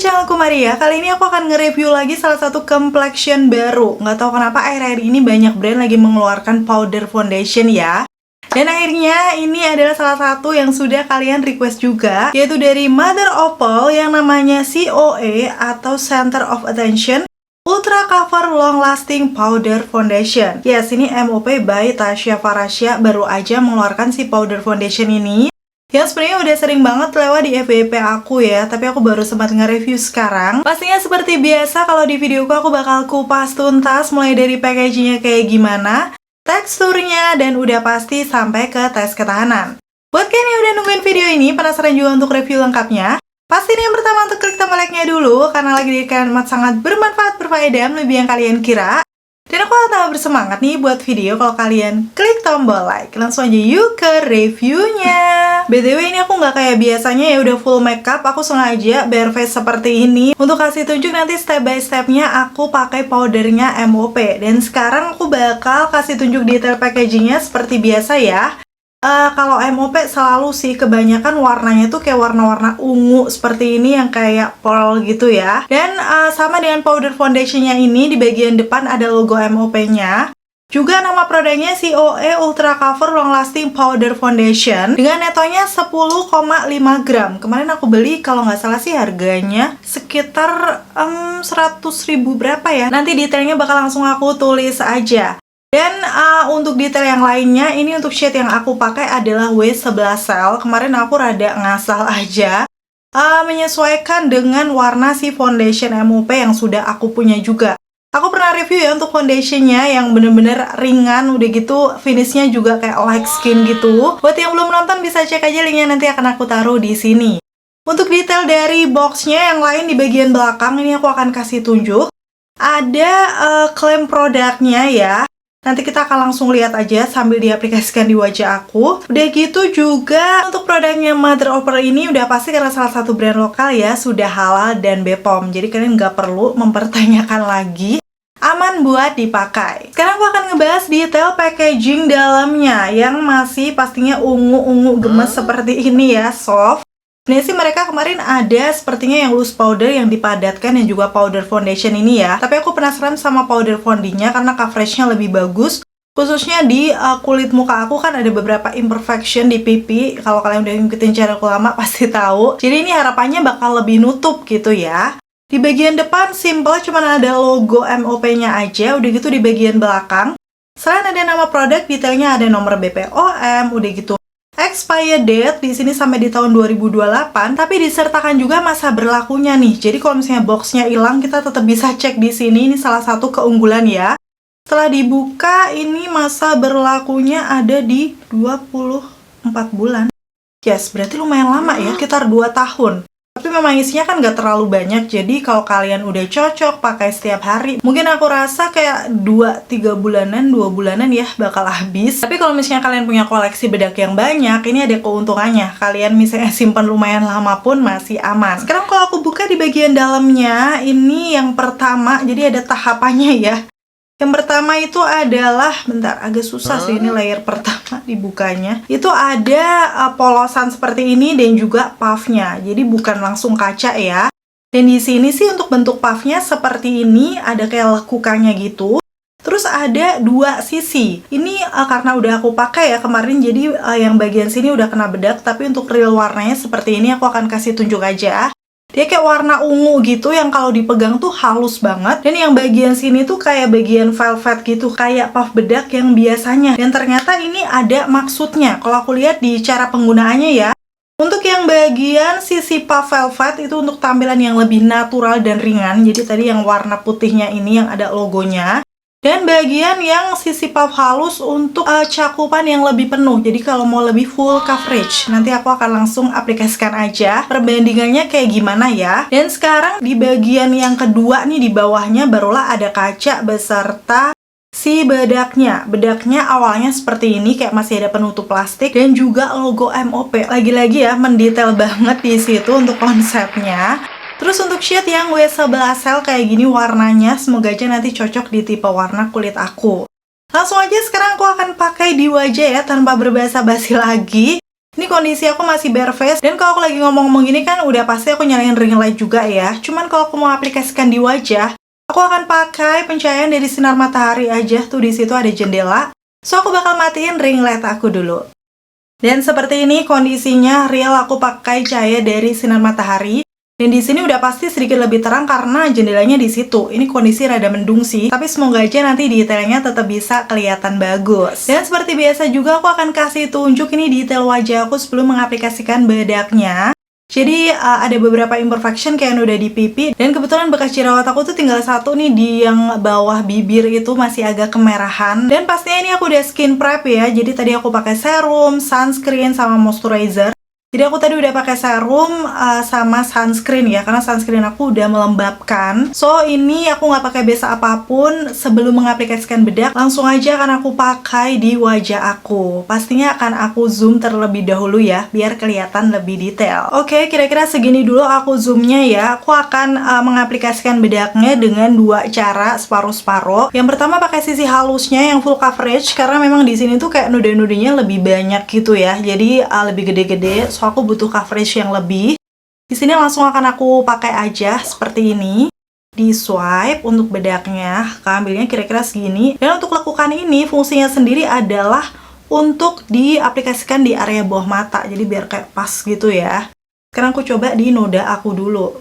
channelku Maria. Kali ini aku akan nge-review lagi salah satu complexion baru. Nggak tahu kenapa akhir-akhir ini banyak brand lagi mengeluarkan powder foundation ya. Dan akhirnya ini adalah salah satu yang sudah kalian request juga, yaitu dari Mother Opal yang namanya COA atau Center of Attention Ultra Cover Long Lasting Powder Foundation. Yes, ini MOP by Tasya Farasya baru aja mengeluarkan si powder foundation ini. Yang sebenarnya udah sering banget lewat di FYP aku ya, tapi aku baru sempat nge-review sekarang. Pastinya seperti biasa kalau di videoku aku bakal kupas tuntas mulai dari packagingnya kayak gimana, teksturnya, dan udah pasti sampai ke tes ketahanan. Buat kalian yang udah nungguin video ini, penasaran juga untuk review lengkapnya, pastiin yang pertama untuk klik tombol like-nya dulu, karena lagi di kalian sangat bermanfaat, berfaedah, lebih yang kalian kira. Dan aku tambah bersemangat nih buat video kalau kalian klik tombol like. Langsung aja yuk ke reviewnya. BTW ini aku nggak kayak biasanya ya udah full makeup. Aku sengaja bare face seperti ini untuk kasih tunjuk nanti step by stepnya aku pakai powdernya MOP. Dan sekarang aku bakal kasih tunjuk detail packagingnya seperti biasa ya. Kalau MOP selalu sih kebanyakan warnanya tuh kayak warna-warna ungu seperti ini yang kayak pearl gitu ya. Dan sama dengan powder foundationnya ini di bagian depan ada logo MOP-nya. Juga nama produknya COA Ultra Cover Long Lasting Powder Foundation dengan netonya 10,5 gram. Kemarin aku beli kalau nggak salah sih harganya sekitar 100.000 berapa ya. Nanti detailnya bakal langsung aku tulis aja. Dan untuk detail yang lainnya, ini untuk shade yang aku pakai adalah W11L. Kemarin aku rada ngasal aja, menyesuaikan dengan warna si foundation MOP yang sudah aku punya juga. Aku pernah review ya untuk foundationnya yang bener-bener ringan, udah gitu finishnya juga kayak light skin gitu. Buat yang belum nonton bisa cek aja linknya, nanti akan aku taruh di sini. Untuk detail dari boxnya yang lain di bagian belakang, ini aku akan kasih tunjuk. Ada klaim produknya ya. Nanti kita akan langsung lihat aja sambil diaplikasikan di wajah aku. Udah gitu juga untuk produknya Mother Opal ini udah pasti karena salah satu brand lokal ya, sudah halal dan BPOM. Jadi kalian nggak perlu mempertanyakan lagi, aman buat dipakai. Sekarang aku akan ngebahas detail packaging dalamnya yang masih pastinya ungu-ungu gemes seperti ini ya, soft. Ini sih mereka kemarin ada sepertinya yang loose powder yang dipadatkan dan juga powder foundation ini ya. Tapi aku penasaran sama powder foundinya karena coveragenya lebih bagus. Khususnya di kulit muka aku kan ada beberapa imperfection di pipi. Kalau kalian udah ngikutin channelku lama pasti tahu. Jadi ini harapannya bakal lebih nutup gitu ya. Di bagian depan simple cuman ada logo MOP-nya aja. Udah gitu di bagian belakang selain ada nama produk, detailnya ada nomor BPOM, udah gitu expired date di sini sampai di tahun 2028, tapi disertakan juga masa berlakunya nih. Jadi kalau misalnya boxnya hilang, kita tetap bisa cek di sini. Ini salah satu keunggulan ya. Setelah dibuka, ini masa berlakunya ada di 24 bulan. Yes, berarti lumayan lama ya, sekitar 2 tahun. Tapi memang isinya kan nggak terlalu banyak, jadi kalau kalian udah cocok pakai setiap hari, mungkin aku rasa kayak 2-3 bulanan, 2 bulanan ya bakal habis. Tapi kalau misalnya kalian punya koleksi bedak yang banyak, ini ada keuntungannya. Kalian misalnya simpan lumayan lama pun masih aman. Sekarang kalau aku buka di bagian dalamnya, ini yang pertama, jadi ada tahapannya ya. Yang pertama itu adalah, bentar agak susah sih ini layer pertama dibukanya. Itu ada polosan seperti ini dan juga puffnya. Jadi bukan langsung kaca ya. Dan di sini sih untuk bentuk puffnya seperti ini, ada kayak lekukannya gitu. Terus ada 2 sisi. Ini karena udah aku pakai ya kemarin, jadi yang bagian sini udah kena bedak. Tapi untuk real warnanya seperti ini, aku akan kasih tunjuk aja. Dia kayak warna ungu gitu yang kalau dipegang tuh halus banget. Dan yang bagian sini tuh kayak bagian velvet gitu, kayak puff bedak yang biasanya. Dan ternyata ini ada maksudnya. Kalau aku lihat di cara penggunaannya ya. Untuk yang bagian sisi puff velvet itu untuk tampilan yang lebih natural dan ringan. Jadi tadi yang warna putihnya ini yang ada logonya. Dan bagian yang sisi puff halus untuk cakupan yang lebih penuh. Jadi kalau mau lebih full coverage, nanti aku akan langsung aplikasikan aja perbandingannya kayak gimana ya. Dan sekarang di bagian yang kedua nih di bawahnya barulah ada kaca beserta si bedaknya. Bedaknya awalnya seperti ini kayak masih ada penutup plastik dan juga logo MOP. Lagi-lagi ya mendetail banget di situ untuk konsepnya. Terus untuk shade yang W11L kayak gini warnanya, semoga aja nanti cocok di tipe warna kulit aku. Langsung aja sekarang aku akan pakai di wajah ya, tanpa berbasa-basi lagi. Ini kondisi aku masih bare face, dan kalau aku lagi ngomong-ngomong gini kan udah pasti aku nyalain ring light juga ya. Cuman kalau aku mau aplikasikan di wajah, aku akan pakai pencahayaan dari sinar matahari aja. Tuh di situ ada jendela. So aku bakal matiin ring light aku dulu. Dan seperti ini kondisinya real aku pakai cahaya dari sinar matahari. Dan di sini udah pasti sedikit lebih terang karena jendelanya di situ. Ini kondisi rada mendung sih, tapi semoga aja nanti detailnya tetap bisa kelihatan bagus. Dan seperti biasa juga aku akan kasih tunjuk ini detail wajah aku sebelum mengaplikasikan bedaknya. Jadi ada beberapa imperfection kayak noda di pipi, dan kebetulan bekas jerawat aku tuh tinggal satu nih di yang bawah bibir itu masih agak kemerahan. Dan pastinya ini aku udah skin prep ya, jadi tadi aku pakai serum, sunscreen, sama moisturizer. Jadi aku tadi udah pakai serum sama sunscreen ya, karena sunscreen aku udah melembabkan. So ini aku nggak pakai base apapun sebelum mengaplikasikan bedak, langsung aja akan aku pakai di wajah aku. Pastinya akan aku zoom terlebih dahulu ya, biar kelihatan lebih detail. Oke, kira-kira segini dulu aku zoomnya ya. Aku akan mengaplikasikan bedaknya dengan dua cara, separuh-separuh. Yang pertama pakai sisi halusnya yang full coverage, karena memang di sini tuh kayak noda-nodanya lebih banyak gitu ya, jadi lebih gede-gede. So aku butuh coverage yang lebih. Di sini langsung akan aku pakai aja seperti ini. Di swipe untuk bedaknya, ambilnya kira-kira segini. Dan untuk lekukan ini fungsinya sendiri adalah untuk diaplikasikan di area bawah mata. Jadi biar kayak pas gitu ya. Sekarang aku coba di noda aku dulu.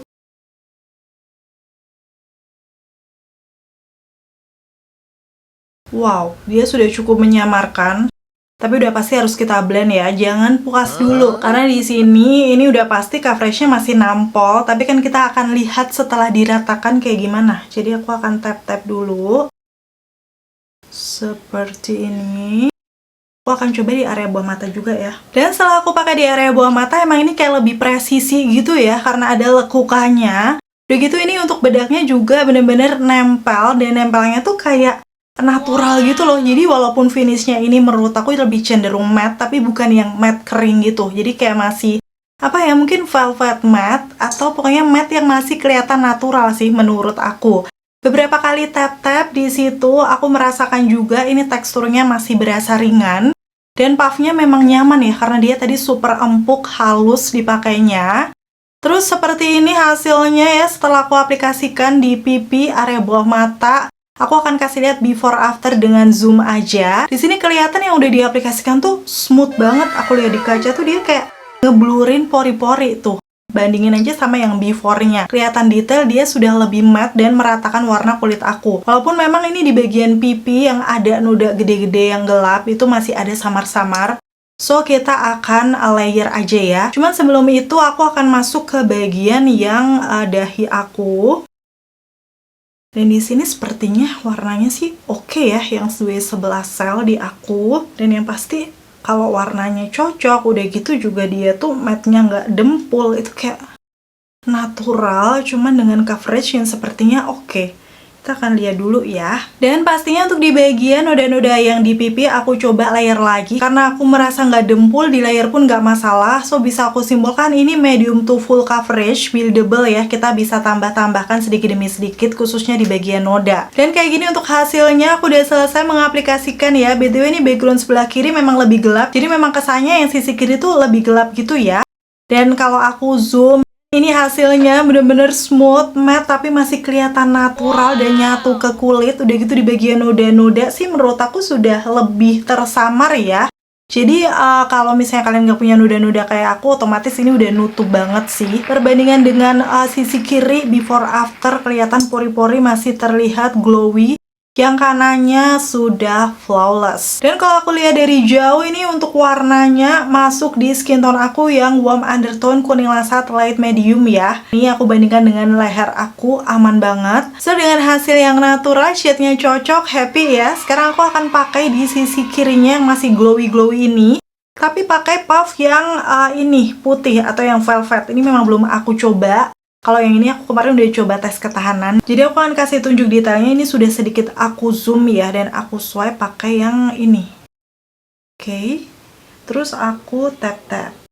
Wow, dia sudah cukup menyamarkan. Tapi udah pasti harus kita blend ya, jangan puas dulu. Karena di sini ini udah pasti coveragenya masih nampol, tapi kan kita akan lihat setelah diratakan kayak gimana. Jadi aku akan tap-tap dulu. Seperti ini. Aku akan coba di area bawah mata juga ya. Dan setelah aku pakai di area bawah mata, emang ini kayak lebih presisi gitu ya, karena ada lekukannya. Udah gitu ini untuk bedaknya juga bener-bener nempel, dan nempelnya tuh kayak natural gitu loh. Jadi walaupun finishnya ini menurut aku lebih cenderung matte, tapi bukan yang matte kering gitu. Jadi kayak masih apa ya, mungkin velvet matte atau pokoknya matte yang masih kelihatan natural sih menurut aku. Beberapa kali tap-tap di situ aku merasakan juga ini teksturnya masih berasa ringan, dan puffnya memang nyaman ya karena dia tadi super empuk, halus dipakainya. Terus seperti ini hasilnya ya setelah aku aplikasikan di pipi, area bawah mata. Aku akan kasih lihat before after dengan zoom aja. Di sini kelihatan yang udah diaplikasikan tuh smooth banget. Aku lihat di kaca tuh dia kayak ngeblurin pori-pori tuh. Bandingin aja sama yang before-nya. Kelihatan detail, dia sudah lebih matte dan meratakan warna kulit aku. Walaupun memang ini di bagian pipi yang ada noda gede-gede yang gelap itu masih ada samar-samar. So kita akan layer aja ya. Cuman sebelum itu aku akan masuk ke bagian yang dahi aku. Dan di sini sepertinya warnanya sih oke ya, yang W11 cell di aku. Dan yang pasti kalau warnanya cocok, udah gitu juga dia tuh matte-nya nggak dempul, itu kayak natural, cuman dengan coverage yang sepertinya oke. Kita akan lihat dulu ya. Dan pastinya untuk di bagian noda-noda yang di pipi aku coba layer lagi. Karena aku merasa nggak dempul, di layer pun nggak masalah. So bisa aku simpulkan ini medium to full coverage, buildable ya. Kita bisa tambah-tambahkan sedikit demi sedikit khususnya di bagian noda. Dan kayak gini untuk hasilnya aku udah selesai mengaplikasikan ya. BTW ini background sebelah kiri memang lebih gelap. Jadi memang kesannya yang sisi kiri tuh lebih gelap gitu ya. Dan kalau aku zoom, ini hasilnya bener-bener smooth, matte, tapi masih kelihatan natural dan nyatu ke kulit. Udah gitu di bagian noda-noda sih menurut aku sudah lebih tersamar ya. Jadi kalau misalnya kalian nggak punya noda-noda kayak aku, otomatis ini udah nutup banget sih. Perbandingan dengan sisi kiri, before after kelihatan pori-pori masih terlihat glowy. Yang kanannya sudah flawless. Dan kalau aku lihat dari jauh ini untuk warnanya masuk di skin tone aku yang warm undertone kuning lasat light medium ya. Ini aku bandingkan dengan leher aku, aman banget. So dengan hasil yang natural, shade-nya cocok, happy ya. Sekarang aku akan pakai di sisi kirinya yang masih glowy-glowy ini. Tapi pakai puff yang ini putih atau yang velvet. Ini memang belum aku coba. Kalau yang ini aku kemarin udah coba tes ketahanan. Jadi aku akan kasih tunjuk detailnya. Ini sudah sedikit aku zoom ya, dan aku swipe pakai yang ini. Oke. Terus aku tap-tap.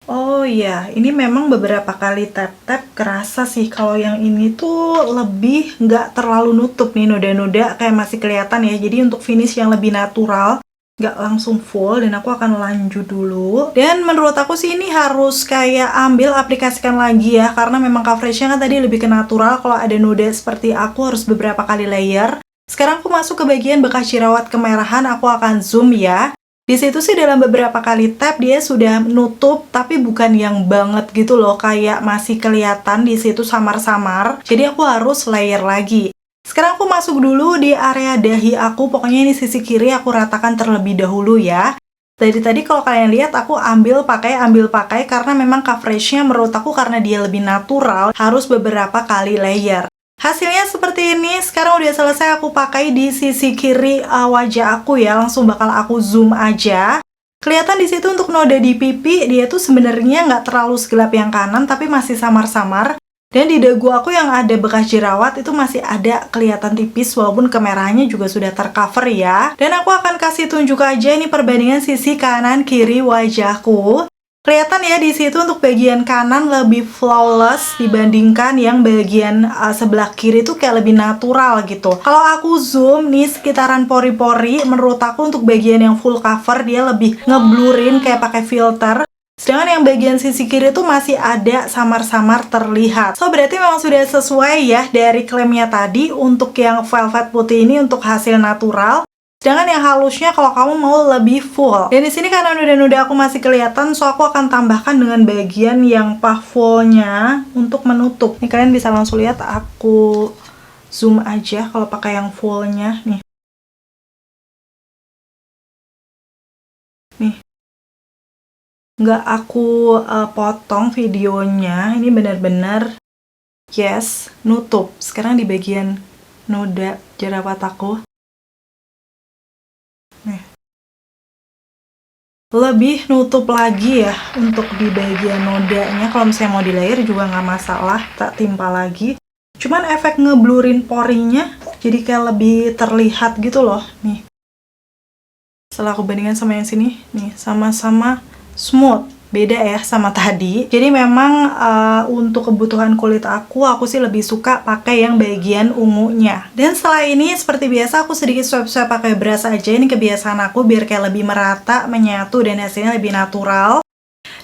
Oh iya, ini memang beberapa kali tap-tap kerasa sih kalau yang ini tuh lebih nggak terlalu nutup nih noda-noda, kayak masih kelihatan ya. Jadi untuk finish yang lebih natural, nggak langsung full, dan aku akan lanjut dulu. Dan menurut aku sih ini harus kayak ambil aplikasikan lagi ya, karena memang coveragenya kan tadi lebih ke natural. Kalau ada noda seperti aku harus beberapa kali layer. Sekarang aku masuk ke bagian bekas jerawat kemerahan, aku akan zoom ya. Di situ sih dalam beberapa kali tap dia sudah nutup, tapi bukan yang banget gitu loh, kayak masih kelihatan di situ samar-samar. Jadi aku harus layer lagi. Sekarang aku masuk dulu di area dahi aku, pokoknya ini sisi kiri aku ratakan terlebih dahulu ya. Dari tadi kalau kalian lihat aku ambil pakai karena memang coveragenya menurut aku karena dia lebih natural harus beberapa kali layer. Hasilnya seperti ini. Sekarang udah selesai aku pakai di sisi kiri wajah aku ya, langsung bakal aku zoom aja. Kelihatan di situ untuk noda di pipi dia tuh sebenarnya nggak terlalu segelap yang kanan tapi masih samar-samar. Dan di dagu aku yang ada bekas jerawat itu masih ada kelihatan tipis walaupun kemerahannya juga sudah tercover ya. Dan aku akan kasih tunjuk aja ini perbandingan sisi kanan kiri wajahku. Kelihatan ya di situ untuk bagian kanan lebih flawless dibandingkan yang bagian sebelah kiri itu kayak lebih natural gitu. Kalau aku zoom nih sekitaran pori-pori, menurut aku untuk bagian yang full cover dia lebih ngeblurin kayak pakai filter. Sedangkan yang bagian sisi kiri itu masih ada samar-samar terlihat. So, berarti memang sudah sesuai ya dari klaimnya tadi untuk yang velvet putih ini untuk hasil natural. Sedangkan yang halusnya kalau kamu mau lebih full. Dan di sini karena noda-noda aku masih kelihatan, so aku akan tambahkan dengan bagian yang puffle-nya untuk menutup. Nih kalian bisa langsung lihat aku zoom aja kalau pakai yang full-nya nih. Nih. Nggak aku potong videonya, ini benar-benar yes, nutup. Sekarang di bagian noda jerawat aku nih, lebih nutup lagi ya untuk di bagian nodanya. Kalau misalnya mau di layer juga nggak masalah, tak timpa lagi. Cuman efek ngeblurin porinya jadi kayak lebih terlihat gitu loh nih. Setelah aku bandingkan sama yang sini nih, sama-sama smooth, beda ya sama tadi. Jadi memang untuk kebutuhan kulit aku sih lebih suka pakai yang bagian ungunya. Dan setelah ini seperti biasa aku sedikit swipe-swipe pakai brush aja. Ini kebiasaan aku biar kayak lebih merata, menyatu, dan hasilnya lebih natural.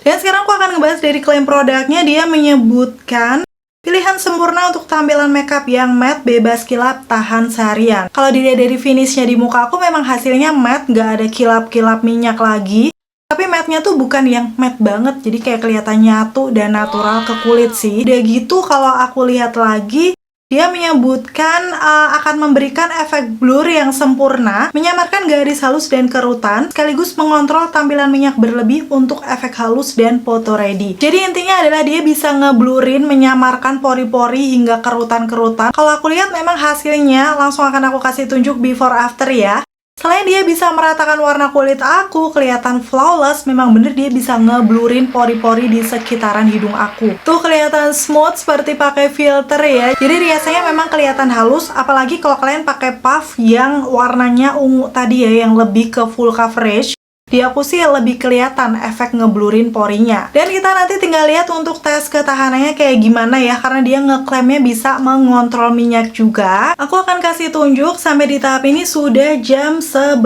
Dan sekarang aku akan ngebahas dari klaim produknya. Dia menyebutkan pilihan sempurna untuk tampilan makeup yang matte, bebas kilap, tahan seharian. Kalau dilihat dari finishnya di muka aku memang hasilnya matte, nggak ada kilap-kilap minyak lagi. Tapi matte-nya tuh bukan yang matte banget, jadi kayak kelihatan nyatu dan natural ke kulit sih. Udah gitu kalau aku lihat lagi, dia menyebutkan akan memberikan efek blur yang sempurna, menyamarkan garis halus dan kerutan, sekaligus mengontrol tampilan minyak berlebih untuk efek halus dan photo ready. Jadi intinya adalah dia bisa ngeblurin, menyamarkan pori-pori hingga kerutan-kerutan. Kalau aku lihat memang hasilnya, langsung akan aku kasih tunjuk before after ya. Selain dia bisa meratakan warna kulit aku, kelihatan flawless, memang bener dia bisa ngeblurin pori-pori di sekitaran hidung aku. Tuh kelihatan smooth seperti pakai filter ya. Jadi riasannya memang kelihatan halus, apalagi kalau kalian pakai puff yang warnanya ungu tadi ya, yang lebih ke full coverage. Di aku sih lebih kelihatan efek ngeblurin porinya. Dan kita nanti tinggal lihat untuk tes ketahanannya kayak gimana ya, karena dia ngeklaimnya bisa mengontrol minyak juga. Aku akan kasih tunjuk sampai di tahap ini sudah jam 11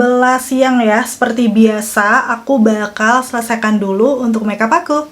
siang ya. Seperti biasa, aku bakal selesaikan dulu untuk makeup aku.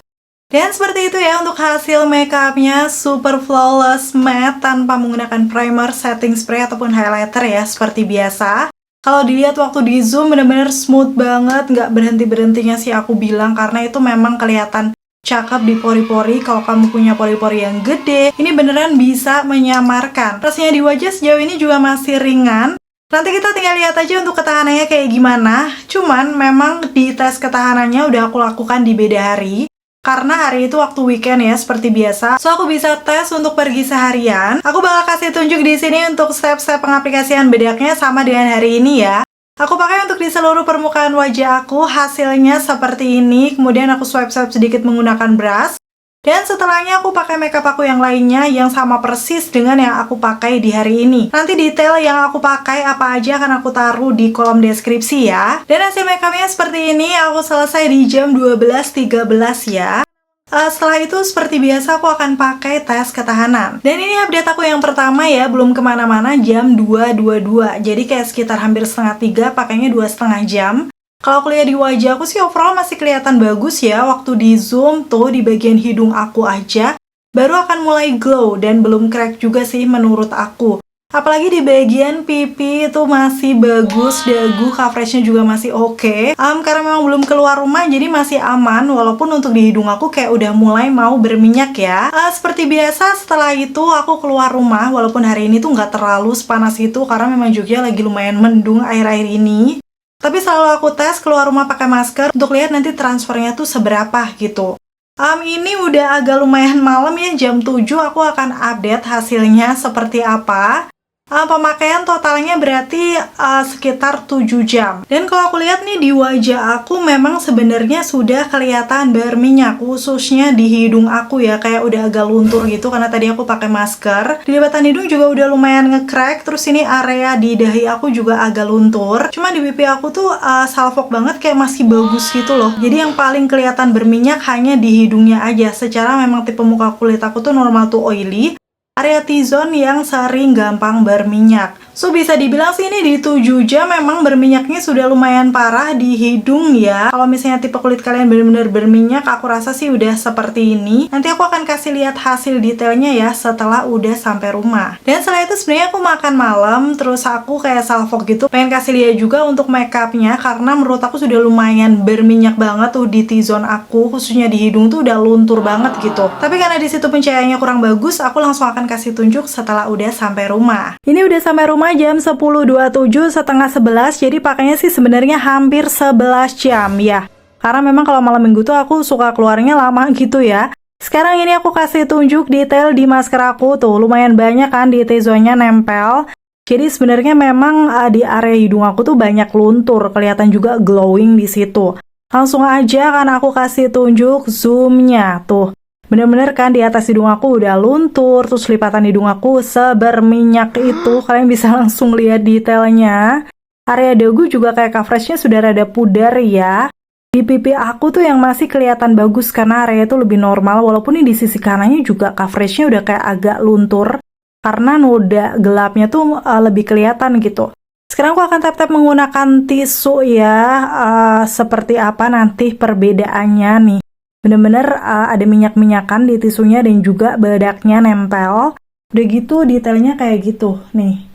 Dan seperti itu ya untuk hasil makeupnya, super flawless matte tanpa menggunakan primer, setting spray ataupun highlighter ya, seperti biasa. Kalau dilihat waktu di zoom bener-bener smooth banget, nggak berhenti-berhentinya sih aku bilang, karena itu memang kelihatan cakep di pori-pori. Kalau kamu punya pori-pori yang gede, ini beneran bisa menyamarkan. Rasanya di wajah sejauh ini juga masih ringan. Nanti kita tinggal lihat aja untuk ketahanannya kayak gimana. Cuman memang di tes ketahanannya udah aku lakukan di beda hari. Karena hari itu waktu weekend ya, seperti biasa. So, aku bisa tes untuk pergi seharian. Aku bakal kasih tunjuk di sini untuk step-step pengaplikasian bedaknya sama dengan hari ini ya. Aku pakai untuk di seluruh permukaan wajah aku, hasilnya seperti ini. Kemudian aku swipe-swipe sedikit menggunakan brush. Dan setelahnya aku pakai makeup aku yang lainnya yang sama persis dengan yang aku pakai di hari ini. Nanti detail yang aku pakai apa aja akan aku taruh di kolom deskripsi ya. Dan hasil makeupnya seperti ini, aku selesai di jam 12.13 ya. Setelah itu seperti biasa aku akan pakai tes ketahanan. Dan ini update aku yang pertama ya, belum kemana-mana, jam 2.22. Jadi kayak sekitar hampir setengah 3, pakainya 2,5 jam. Kalau aku lihat di wajah aku sih overall masih kelihatan bagus ya. Waktu di zoom tuh di bagian hidung aku aja baru akan mulai glow dan belum crack juga sih menurut aku. Apalagi di bagian pipi itu masih bagus, dagu coveragenya juga masih oke. Karena memang belum keluar rumah jadi masih aman, walaupun untuk di hidung aku kayak udah mulai mau berminyak ya. Seperti biasa setelah itu aku keluar rumah, walaupun hari ini tuh nggak terlalu sepanas itu karena memang Jogja lagi lumayan mendung akhir-akhir ini. Tapi selalu aku tes keluar rumah pakai masker untuk lihat nanti transfernya tuh seberapa gitu. Ini udah agak lumayan malam ya, jam 7 aku akan update hasilnya seperti apa. Pemakaian totalnya berarti sekitar 7 jam. Dan kalau aku lihat nih di wajah aku memang sebenarnya sudah kelihatan berminyak, khususnya di hidung aku ya, kayak udah agak luntur gitu karena tadi aku pakai masker. Di lipatan hidung juga udah lumayan nge-crack, terus ini area di dahi aku juga agak luntur. Cuma di pipi aku tuh salfok banget, kayak masih bagus gitu loh. Jadi yang paling kelihatan berminyak hanya di hidungnya aja. Secara memang tipe muka kulit aku tuh normal to oily. Area T-zone yang sering gampang berminyak. So bisa dibilang sih ini di 7 jam memang berminyaknya sudah lumayan parah di hidung ya. Kalau misalnya tipe kulit kalian benar-benar berminyak, aku rasa sih udah seperti ini. Nanti aku akan kasih lihat hasil detailnya ya setelah udah sampai rumah. Dan setelah itu sebenarnya aku makan malam, terus aku kayak salfok gitu. Pengen kasih lihat juga untuk makeupnya karena menurut aku sudah lumayan berminyak banget tuh di T-zone aku, khususnya di hidung tuh udah luntur banget gitu. Tapi karena di situ pencahayaannya kurang bagus, aku langsung akan kasih tunjuk setelah udah sampai rumah. Ini udah sampai rumah jam 10.27, setengah 11, jadi pakainya sih sebenarnya hampir 11 jam ya. Karena memang kalau malam minggu tuh aku suka keluarnya lama gitu ya. Sekarang ini aku kasih tunjuk detail di masker aku tuh, lumayan banyak kan di T-zone-nya nempel. Jadi sebenarnya memang di area hidung aku tuh banyak luntur, kelihatan juga glowing di situ. Langsung aja kan aku kasih tunjuk zoom-nya tuh. Bener-bener kan di atas hidung aku udah luntur, terus lipatan hidung aku seberminyak itu. Kalian bisa langsung lihat detailnya. Area dagu juga kayak coveragenya sudah rada pudar ya. Di pipi aku tuh yang masih kelihatan bagus karena area itu lebih normal. Walaupun ini di sisi kanannya juga coveragenya udah kayak agak luntur. Karena noda gelapnya tuh lebih kelihatan gitu. Sekarang aku akan tap-tap menggunakan tisu ya. Seperti apa nanti perbedaannya nih. Bener-bener ada minyak-minyakan di tisunya dan juga bedaknya nempel. Udah gitu detailnya kayak gitu nih.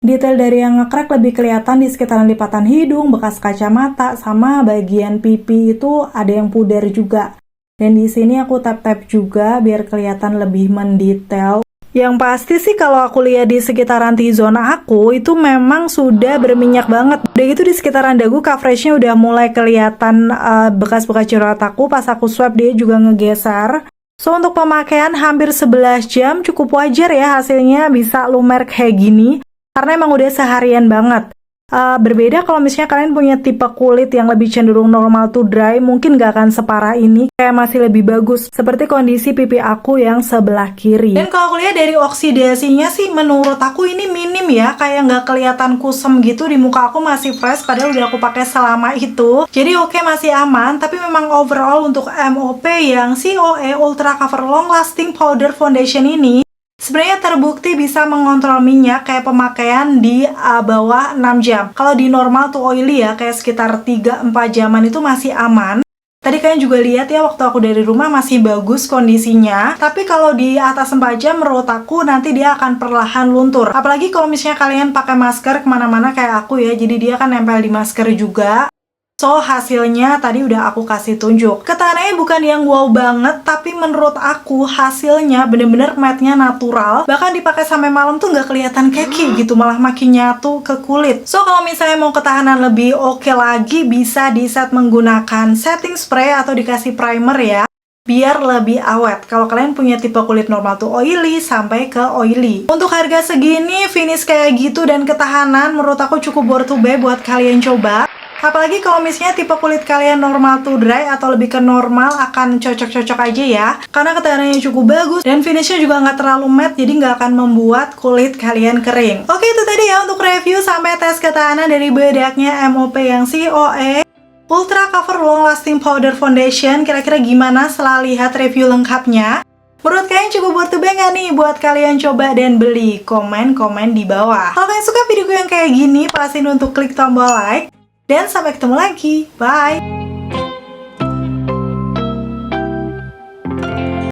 Detail dari yang nge-crack lebih kelihatan di sekitaran lipatan hidung, bekas kacamata, sama bagian pipi itu ada yang pudar juga. Dan di sini aku tap-tap juga biar kelihatan lebih mendetail. Yang pasti sih kalau aku lihat di sekitaran T-zone aku itu memang sudah berminyak banget. Udah gitu di sekitaran dagu coveragenya udah mulai kelihatan bekas-bekas jerawat aku. Pas aku swab dia juga ngegeser. So untuk pemakaian hampir 11 jam cukup wajar ya hasilnya bisa lumer kayak gini. Karena emang udah seharian banget. Berbeda kalau misalnya kalian punya tipe kulit yang lebih cenderung normal to dry, mungkin gak akan separah ini, kayak masih lebih bagus seperti kondisi pipi aku yang sebelah kiri. Dan kalau aku lihat dari oksidasinya sih menurut aku ini minim ya, kayak gak kelihatan kusem gitu. Di muka aku masih fresh padahal udah aku pakai selama itu, jadi oke, masih aman. Tapi memang overall untuk MOP yang COA Ultra Cover Long Lasting Powder Foundation ini sebenarnya terbukti bisa mengontrol minyak kayak pemakaian di bawah 6 jam. Kalau di normal tuh oily ya, kayak sekitar 3-4 jaman itu masih aman. Tadi kalian juga lihat ya waktu aku dari rumah masih bagus kondisinya. Tapi kalau di atas 4 jam menurut aku nanti dia akan perlahan luntur. Apalagi kalau misalnya kalian pakai masker kemana-mana kayak aku ya, jadi dia kan nempel di masker juga. So, hasilnya tadi udah aku kasih tunjuk. Ketahanannya bukan yang wow banget, tapi menurut aku hasilnya bener-bener matte-nya natural. Bahkan dipakai sampai malam tuh nggak kelihatan keki gitu, malah makin nyatu ke kulit. So, kalau misalnya mau ketahanan lebih oke lagi, bisa di set menggunakan setting spray atau dikasih primer ya, biar lebih awet. Kalau kalian punya tipe kulit normal tuh oily sampai ke oily. Untuk harga segini, finish kayak gitu dan ketahanan, menurut aku cukup worth to buy buat kalian coba. Apalagi kalau misalnya tipe kulit kalian normal to dry atau lebih ke normal, akan cocok-cocok aja ya. Karena ketahanannya cukup bagus dan finishnya juga nggak terlalu matte, jadi nggak akan membuat kulit kalian kering. Oke, itu tadi ya untuk review sampai tes ketahanan dari bedaknya MOP yang COA Ultra Cover Long Lasting Powder Foundation. Kira-kira gimana setelah lihat review lengkapnya? Menurut kalian cukup worth to buy nggak nih buat kalian coba dan beli? Komen-komen di bawah. Kalau kalian suka videoku yang kayak gini, pastiin untuk klik tombol like Dan sampai ketemu lagi. Bye!